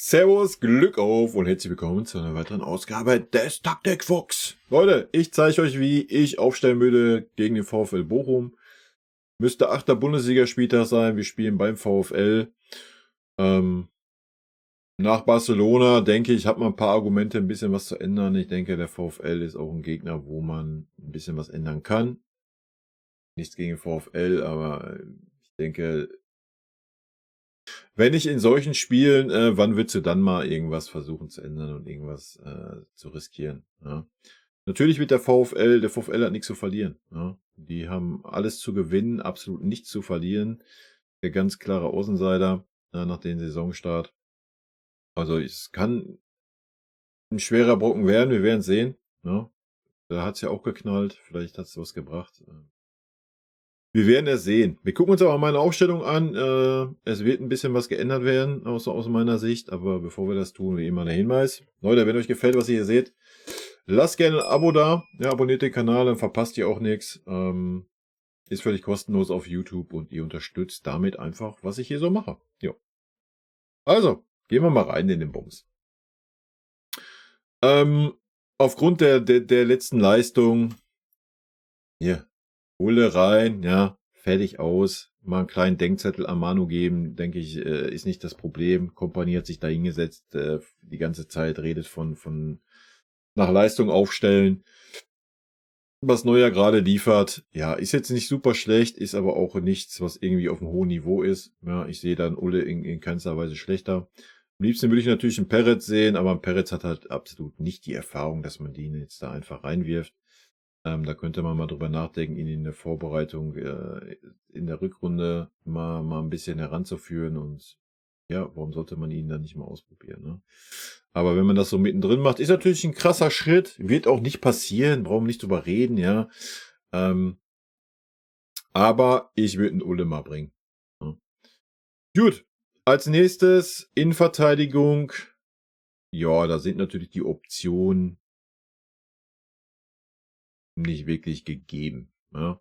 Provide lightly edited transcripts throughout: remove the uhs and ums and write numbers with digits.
Servus, Glück auf und herzlich willkommen zu einer weiteren Ausgabe des Taktikfuchs. Leute, ich zeige euch, wie ich aufstellen würde gegen den VfL Bochum. Müsste 8. Bundesligaspieltag sein. Wir spielen beim VfL. Nach Barcelona, denke ich, hat man ein paar Argumente, ein bisschen was zu ändern. Ich denke, der VfL ist auch ein Gegner, wo man ein bisschen was ändern kann. Nichts gegen den VfL, aber ich denke, wenn nicht in solchen Spielen, wann willst du dann mal irgendwas versuchen zu ändern und irgendwas zu riskieren? Ja? Natürlich wird der VfL hat nichts zu verlieren. Ja? Die haben alles zu gewinnen, absolut nichts zu verlieren. Der ganz klare Außenseiter nach dem Saisonstart. Also es kann ein schwerer Brocken werden, wir werden es sehen. Ja? Da hat es ja auch geknallt, vielleicht hat es was gebracht. Wir werden es sehen. Wir gucken uns aber meine Aufstellung an. Es wird ein bisschen was geändert werden, aus meiner Sicht. Aber bevor wir das tun, wie immer der Hinweis. Leute, wenn euch gefällt, was ihr hier seht, lasst gerne ein Abo da. Ja, abonniert den Kanal, dann verpasst ihr auch nichts. Ist völlig kostenlos auf YouTube und ihr unterstützt damit einfach, was ich hier so mache. Jo. Also, gehen wir mal rein in den Bums. Aufgrund der letzten Leistung, hier, Hole rein, ja, fertig aus. Mal einen kleinen Denkzettel an Manu geben, denke ich, ist nicht das Problem. Kompanie hat sich da hingesetzt, die ganze Zeit redet von nach Leistung aufstellen. Was Neuer gerade liefert, ja, ist jetzt nicht super schlecht, ist aber auch nichts, was irgendwie auf einem hohen Niveau ist. Ja, ich sehe dann Ulle in keinster Weise schlechter. Am liebsten würde ich natürlich einen Peretz sehen, aber ein Peretz hat halt absolut nicht die Erfahrung, dass man den jetzt da einfach reinwirft. Da könnte man mal drüber nachdenken, ihn in der Vorbereitung, in der Rückrunde mal ein bisschen heranzuführen und ja, warum sollte man ihn dann nicht mal ausprobieren, ne? Aber wenn man das so mittendrin macht, ist natürlich ein krasser Schritt, wird auch nicht passieren, brauchen wir nicht drüber reden, ja. Aber ich würde einen Ulle mal bringen. Ja. Gut, als nächstes Innenverteidigung. Ja, da sind natürlich die Optionen nicht wirklich gegeben. Ja.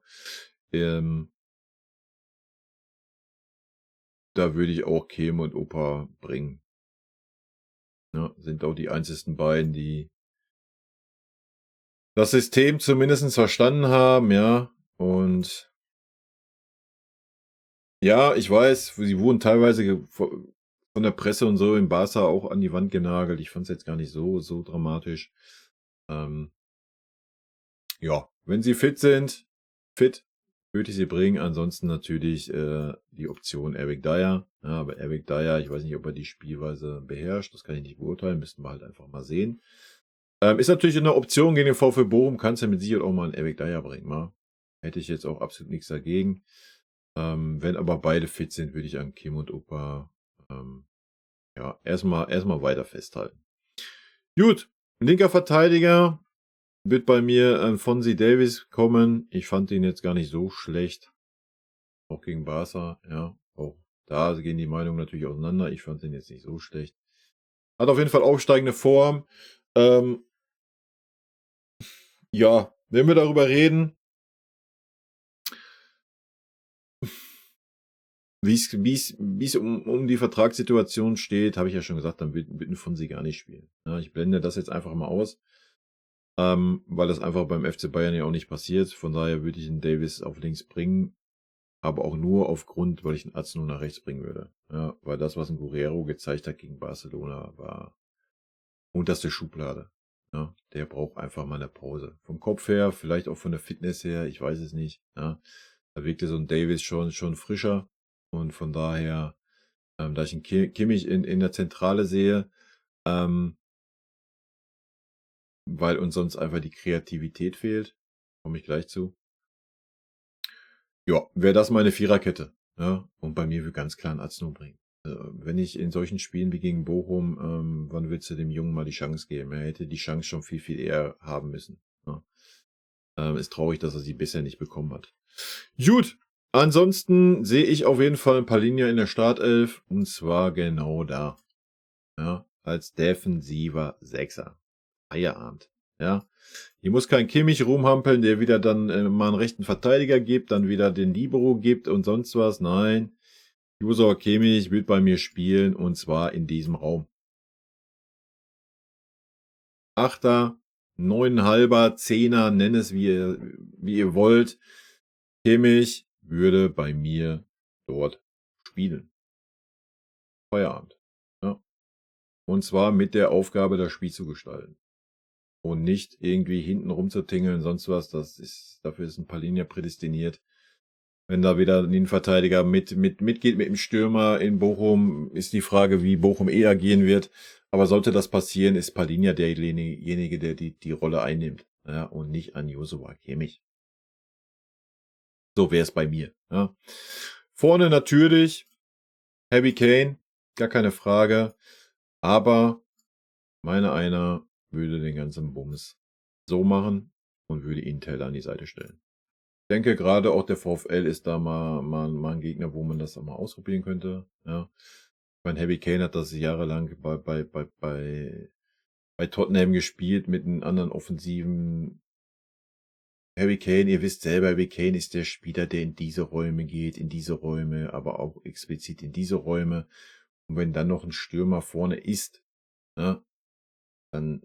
Da würde ich auch Kehm und Opa bringen. Ja, sind auch die einzigsten beiden, die das System zumindest verstanden haben, ja. Und ja, ich weiß, sie wurden teilweise von der Presse und so in Barca auch an die Wand genagelt. Ich fand es jetzt gar nicht so dramatisch. Ja, wenn sie fit sind, würde ich sie bringen. Ansonsten natürlich die Option Eric Dyer. Ja, aber Eric Dyer, ich weiß nicht, ob er die Spielweise beherrscht. Das kann ich nicht beurteilen. Müssten wir halt einfach mal sehen. Ist natürlich eine Option gegen den VfL Bochum. Kannst ja mit Sicherheit auch mal einen Eric Dyer bringen. Mal. Hätte ich jetzt auch absolut nichts dagegen. Wenn aber beide fit sind, würde ich an Kim und Opa ja, erstmal weiter festhalten. Gut, linker Verteidiger wird bei mir Fonzie Davis kommen. Ich fand ihn jetzt gar nicht so schlecht. Auch gegen Barca, ja. Auch da gehen die Meinungen natürlich auseinander. Ich fand ihn jetzt nicht so schlecht. Hat auf jeden Fall aufsteigende Form. Ja, wenn wir darüber reden, wie es um die Vertragssituation steht, habe ich ja schon gesagt, dann wird ein Fonzie gar nicht spielen. Ja, ich blende das jetzt einfach mal aus. Weil das einfach beim FC Bayern ja auch nicht passiert. Von daher würde ich den Davis auf links bringen, aber auch nur aufgrund, weil ich den Arzt nur nach rechts bringen würde. Ja, weil das, was ein Guerrero gezeigt hat gegen Barcelona, war unterste Schublade. Ja, der braucht einfach mal eine Pause. Vom Kopf her, vielleicht auch von der Fitness her, ich weiß es nicht. Ja, da wirkte so ein Davis schon frischer und von daher, da ich einen Kimmich in der Zentrale sehe, weil uns sonst einfach die Kreativität fehlt. Komme ich gleich zu. Ja, wäre das meine Viererkette. Ja, und bei mir will ganz klar ein Arzt bringen. Wenn ich in solchen Spielen wie gegen Bochum, wann willst du dem Jungen mal die Chance geben? Er hätte die Chance schon viel eher haben müssen. Ja. Ist traurig, dass er sie bisher nicht bekommen hat. Gut, ansonsten sehe ich auf jeden Fall ein paar Linien in der Startelf. Und zwar genau da. Ja, als defensiver Sechser. Feierabend. Ja, hier muss kein Kimmich rumhampeln, der wieder dann mal einen rechten Verteidiger gibt, dann wieder den Libero gibt und sonst was. Nein, Josua Kimmich wird bei mir spielen und zwar in diesem Raum. Achter, 9,5er, 10er, nenn es wie ihr wollt. Kimmich würde bei mir dort spielen. Feierabend. Ja. Und zwar mit der Aufgabe, das Spiel zu gestalten. Und nicht irgendwie hinten rumzutingeln, sonst was. Dafür ist ein Palhinha prädestiniert. Wenn da wieder ein Innenverteidiger mitgeht mit dem Stürmer in Bochum, ist die Frage, wie Bochum agieren wird. Aber sollte das passieren, ist Palhinha derjenige, der die Rolle einnimmt. Ja, und nicht an Joshua Kimmich. So wäre es bei mir. Ja. Vorne natürlich Harry Kane, gar keine Frage. Aber meine einer würde den ganzen Bums so machen und würde ihn Teller an die Seite stellen. Ich denke, gerade auch der VfL ist da mal ein Gegner, wo man das auch mal ausprobieren könnte. Ja. Ich meine, Harry Kane hat das jahrelang bei Tottenham gespielt mit einem anderen offensiven. Harry Kane, ihr wisst selber, Harry Kane ist der Spieler, der in diese Räume geht, in diese Räume, aber auch explizit in diese Räume. Und wenn dann noch ein Stürmer vorne ist, ne, dann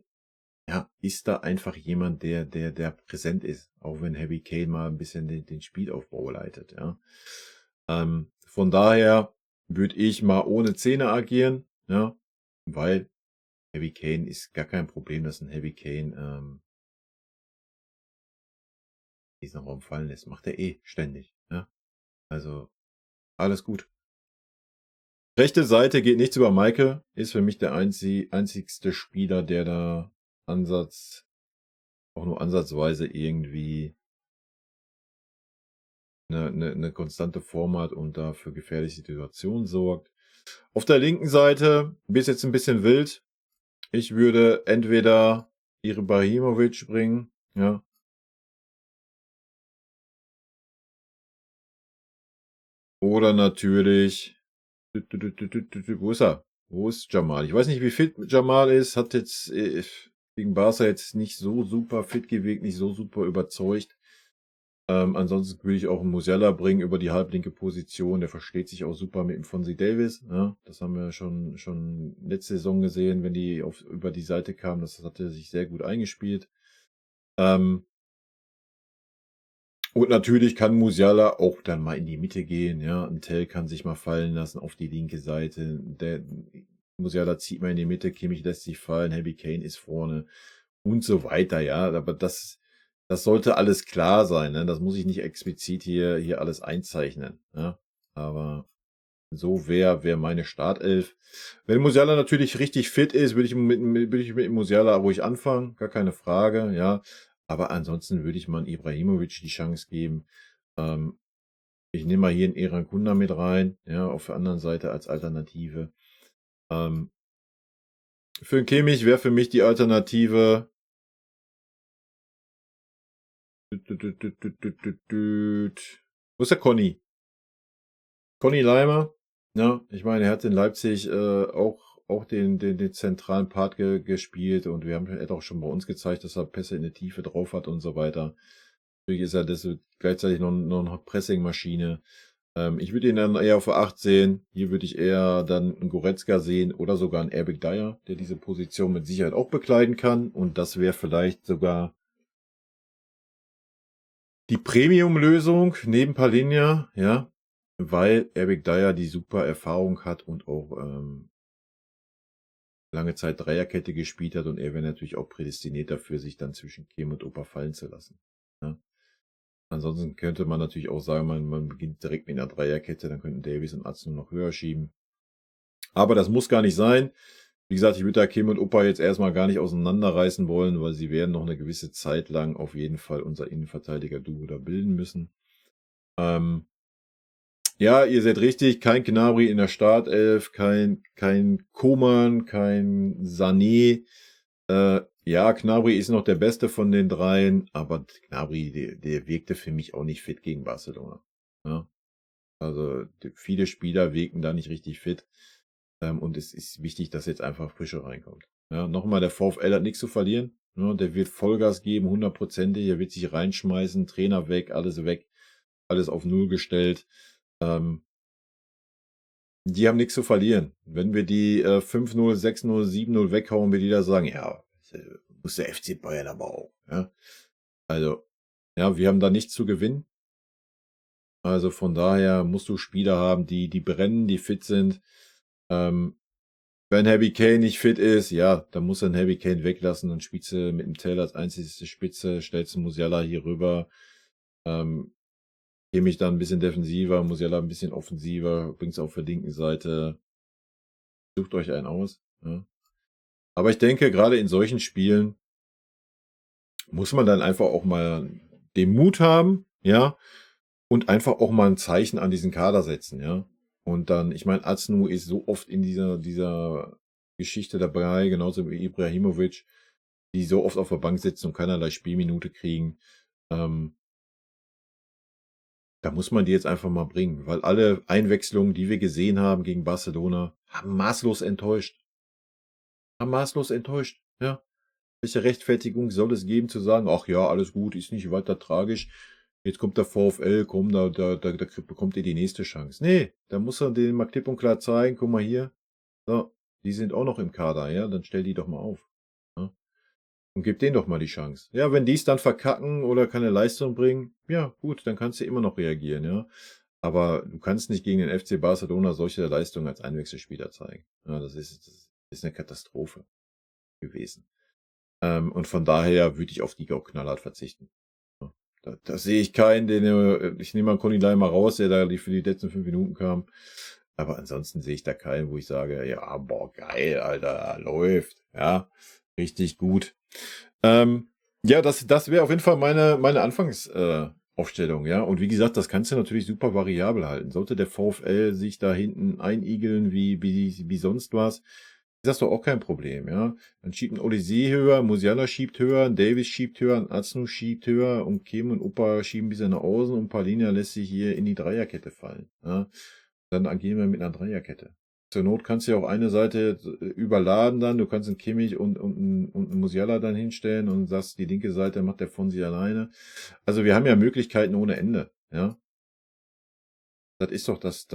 ja, ist da einfach jemand, der präsent ist, auch wenn Harry Kane mal ein bisschen den Spielaufbau leitet, ja. Von daher würde ich mal ohne Zähne agieren, ja, weil Harry Kane ist gar kein Problem, dass ein Harry Kane diesen Raum fallen lässt. Macht er eh ständig, ja. Also alles gut. Rechte Seite geht nichts über Maike, ist für mich der einzigste Spieler, der da auch nur ansatzweise irgendwie eine konstante Form hat und da für gefährliche Situationen sorgt. Auf der linken Seite ist jetzt ein bisschen wild. Ich würde entweder Ibrahimovic bringen, ja. Oder natürlich. Wo ist er? Wo ist Jamal? Ich weiß nicht, wie fit Jamal ist. Hat jetzt gegen Barca jetzt nicht so super fit gewirkt, nicht so super überzeugt. Ansonsten würde ich auch einen Musiala bringen über die halblinke Position. Der versteht sich auch super mit dem Fonzie Davis. Ja, das haben wir schon letzte Saison gesehen, wenn die über die Seite kamen. Das hat er sich sehr gut eingespielt. Und natürlich kann Musiala auch dann mal in die Mitte gehen. Ja, ein Tell kann sich mal fallen lassen auf die linke Seite. Der Musiala zieht mal in die Mitte, Kimmich lässt sich fallen, Harry Kane ist vorne und so weiter. Ja, aber das sollte alles klar sein. Ne? Das muss ich nicht explizit hier alles einzeichnen. Ja? Aber so wäre meine Startelf. Wenn Musiala natürlich richtig fit ist, würde ich mit Musiala ruhig anfangen. Gar keine Frage. Ja. Aber ansonsten würde ich mal Ibrahimovic die Chance geben. Ich nehme mal hier einen Eran Kunda mit rein. Ja, auf der anderen Seite als Alternative. Für den Kimmich wäre für mich die Alternative. Wo ist der Conny? Conny Leimer, ja, ich meine, er hat in Leipzig auch den zentralen Part gespielt und er hat auch schon bei uns gezeigt, dass er Pässe in der Tiefe drauf hat und so weiter. Natürlich ist er gleichzeitig noch eine Pressingmaschine. Ich würde ihn dann eher auf der 8 sehen. Hier würde ich eher dann einen Goretzka sehen oder sogar einen Eric Dyer, der diese Position mit Sicherheit auch bekleiden kann. Und das wäre vielleicht sogar die Premium-Lösung neben Palhinha, ja, weil Eric Dyer die super Erfahrung hat und auch lange Zeit Dreierkette gespielt hat und er wäre natürlich auch prädestiniert dafür, sich dann zwischen Kim und Opa fallen zu lassen. Ja. Ansonsten könnte man natürlich auch sagen, man beginnt direkt mit einer Dreierkette, dann könnten Davies und Atsen noch höher schieben. Aber das muss gar nicht sein. Wie gesagt, ich würde da Kim und Opa jetzt erstmal gar nicht auseinanderreißen wollen, weil sie werden noch eine gewisse Zeit lang auf jeden Fall unser Innenverteidiger-Duo da bilden müssen. Ja, ihr seid richtig, kein Gnabry in der Startelf, kein Koman, kein Sané. Ja, Gnabry ist noch der Beste von den dreien, aber Gnabry, der wirkte für mich auch nicht fit gegen Barcelona. Ja? Also viele Spieler wirken da nicht richtig fit. Und es ist wichtig, dass jetzt einfach Frische reinkommt. Ja, nochmal, der VfL hat nichts zu verlieren. Ja, der wird Vollgas geben, 100%. Der wird sich reinschmeißen, Trainer weg, alles auf Null gestellt. Die haben nichts zu verlieren. Wenn wir die 5-0, 6-0, 7-0 weghauen, wird jeder sagen, ja, muss der FC Bayern aber auch. Ja? Also, ja, wir haben da nichts zu gewinnen. Also von daher musst du Spieler haben, die brennen, die fit sind. Wenn Harry Kane nicht fit ist, ja, dann muss er einen Harry Kane weglassen und spielst du mit dem Taylor als einzigste Spitze, stellst du Musiala hier rüber, mich dann ein bisschen defensiver, Musiala ein bisschen offensiver, bringt's auf der linken Seite, sucht euch einen aus. Ja. Aber ich denke, gerade in solchen Spielen muss man dann einfach auch mal den Mut haben, ja, und einfach auch mal ein Zeichen an diesen Kader setzen, ja. Und dann, ich meine, Aznu ist so oft in dieser Geschichte dabei, genauso wie Ibrahimovic, die so oft auf der Bank sitzen und keinerlei Spielminute kriegen. Da muss man die jetzt einfach mal bringen, weil alle Einwechslungen, die wir gesehen haben gegen Barcelona, haben maßlos enttäuscht. Ja. Welche Rechtfertigung soll es geben, zu sagen, ach ja, alles gut, ist nicht weiter tragisch. Jetzt kommt der VfL, komm, da bekommt ihr die nächste Chance. Nee, da muss er denen mal klipp und klar zeigen, guck mal hier, so, die sind auch noch im Kader, ja, dann stell die doch mal auf. Ja? Und gib denen doch mal die Chance. Ja, wenn die es dann verkacken oder keine Leistung bringen, ja, gut, dann kannst du immer noch reagieren, ja. Aber du kannst nicht gegen den FC Barcelona solche Leistungen als Einwechselspieler zeigen. Ja, das ist eine Katastrophe gewesen. Und von daher würde ich auf die auch knallhart verzichten. Ja, da sehe ich keinen, ich nehme mal Conny Leimer raus, der da für die letzten 5 Minuten kam. Aber ansonsten sehe ich da keinen, wo ich sage, ja, boah, geil, Alter, läuft. Ja, richtig gut. Ja, das wäre auf jeden Fall meine Aufstellung, ja. Und wie gesagt, das kannst du natürlich super variabel halten. Sollte der VfL sich da hinten einigeln wie sonst was, ist das doch auch kein Problem, ja. Dann schiebt ein Olysee höher, Musiala schiebt höher, ein Davis schiebt höher, ein Aznu schiebt höher und Kim und Opa schieben ein bisschen nach außen und Palinja lässt sich hier in die Dreierkette fallen, ja. Dann agieren wir mit einer Dreierkette. Zur Not kannst du ja auch eine Seite überladen dann, du kannst einen Kimmich und einen Musiala dann hinstellen und sagst, die linke Seite macht der von sich alleine. Also wir haben ja Möglichkeiten ohne Ende, ja. Das ist doch das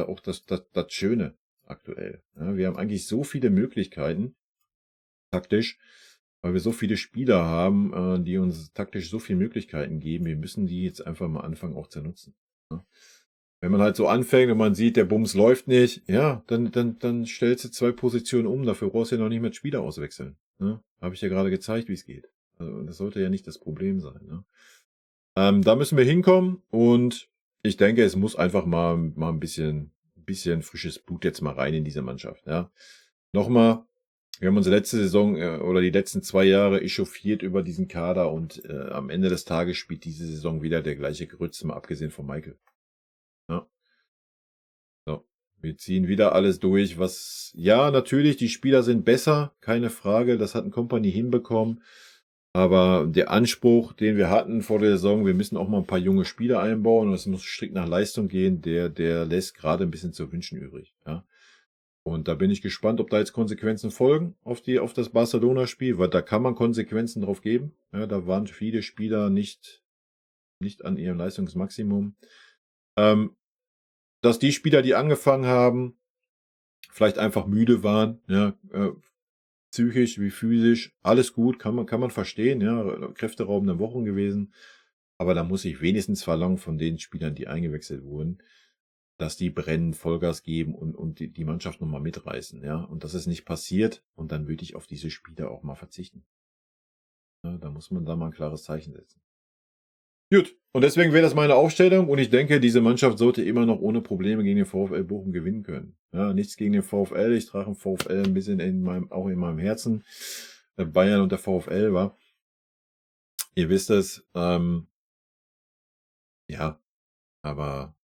Schöne aktuell. Ja? Wir haben eigentlich so viele Möglichkeiten, taktisch, weil wir so viele Spieler haben, die uns taktisch so viele Möglichkeiten geben. Wir müssen die jetzt einfach mal anfangen auch zu nutzen. Ja? Wenn man halt so anfängt und man sieht, der Bums läuft nicht, ja, dann stellst du 2 Positionen um. Dafür brauchst du ja noch nicht mit Spieler auswechseln. Ne? Habe ich ja gerade gezeigt, wie es geht. Also das sollte ja nicht das Problem sein. Ne? Da müssen wir hinkommen und ich denke, es muss einfach mal ein bisschen frisches Blut jetzt mal rein in diese Mannschaft. Ja, nochmal. Wir haben unsere letzte Saison oder die letzten 2 Jahre echauffiert über diesen Kader und am Ende des Tages spielt diese Saison wieder der gleiche Grütze, mal abgesehen von Michael. Ja. So. Wir ziehen wieder alles durch, ja, natürlich, die Spieler sind besser, keine Frage, das hat ein Company hinbekommen. Aber der Anspruch, den wir hatten vor der Saison, wir müssen auch mal ein paar junge Spieler einbauen und es muss strikt nach Leistung gehen, der lässt gerade ein bisschen zu wünschen übrig. Ja. Und da bin ich gespannt, ob da jetzt Konsequenzen folgen auf das Barcelona-Spiel, weil da kann man Konsequenzen drauf geben. Ja, da waren viele Spieler nicht an ihrem Leistungsmaximum. Dass die Spieler, die angefangen haben, vielleicht einfach müde waren, ja, psychisch wie physisch, alles gut, kann man verstehen, ja, kräfteraubende Wochen gewesen. Aber da muss ich wenigstens verlangen von den Spielern, die eingewechselt wurden, dass die brennen, Vollgas geben und die Mannschaft nochmal mitreißen, ja. Und das ist nicht passiert und dann würde ich auf diese Spieler auch mal verzichten. Ja, da muss man da mal ein klares Zeichen setzen. Gut, und deswegen wäre das meine Aufstellung und ich denke, diese Mannschaft sollte immer noch ohne Probleme gegen den VfL Bochum gewinnen können. Ja, nichts gegen den VfL, ich trage den VfL ein bisschen auch in meinem Herzen. Bayern und der VfL war. Ihr wisst es, ja, aber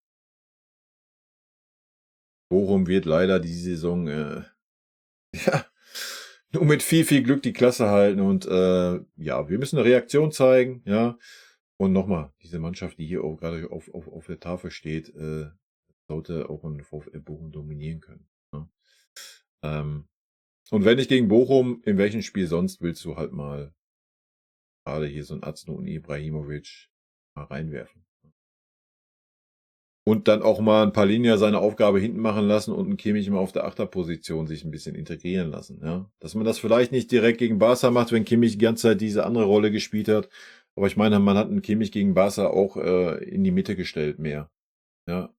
Bochum wird leider diese Saison, ja, nur mit viel Glück die Klasse halten und ja, wir müssen eine Reaktion zeigen, ja. Und nochmal, diese Mannschaft, die hier auch gerade auf der Tafel steht, sollte auch in VfL Bochum dominieren können. Ja. Und wenn nicht gegen Bochum, in welchem Spiel sonst willst du halt mal gerade hier so ein Azno und Ibrahimovic mal reinwerfen? Und dann auch mal ein Palhinha seine Aufgabe hinten machen lassen und einen Kimmich mal auf der Achterposition sich ein bisschen integrieren lassen, ja. Dass man das vielleicht nicht direkt gegen Barca macht, wenn Kimmich die ganze Zeit diese andere Rolle gespielt hat. Aber ich meine, man hat einen Kimmich gegen Barca auch in die Mitte gestellt mehr. Ja,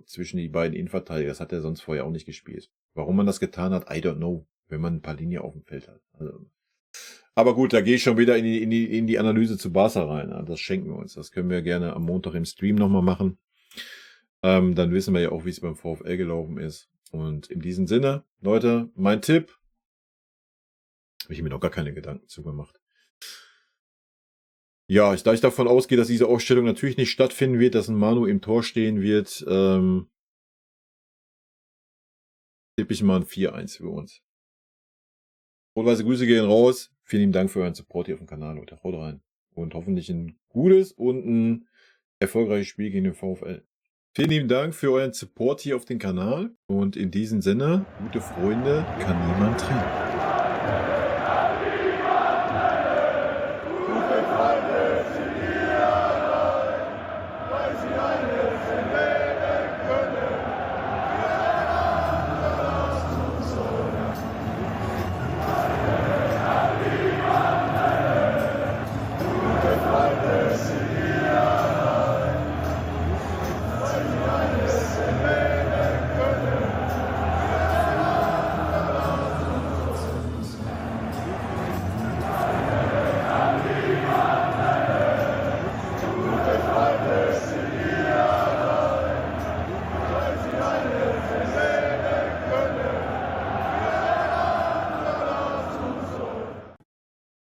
zwischen die beiden Innenverteidiger. Das hat er sonst vorher auch nicht gespielt. Warum man das getan hat, I don't know, wenn man ein paar Linien auf dem Feld hat. Also, aber gut, da gehe ich schon wieder in die Analyse zu Barca rein. Ja. Das schenken wir uns. Das können wir gerne am Montag im Stream nochmal machen. Dann wissen wir ja auch, wie es beim VfL gelaufen ist. Und in diesem Sinne, Leute, mein Tipp. Habe ich mir noch gar keine Gedanken zugemacht. Ja, da ich davon ausgehe, dass diese Ausstellung natürlich nicht stattfinden wird, dass ein Manu im Tor stehen wird, tippe ich mal ein 4-1 für uns. Rot-weiße Grüße gehen raus. Vielen lieben Dank für euren Support hier auf dem Kanal, Leute. Haut rein. Und hoffentlich ein gutes und ein erfolgreiches Spiel gegen den VfL. Vielen lieben Dank für euren Support hier auf dem Kanal. Und in diesem Sinne, gute Freunde kann niemand trennen.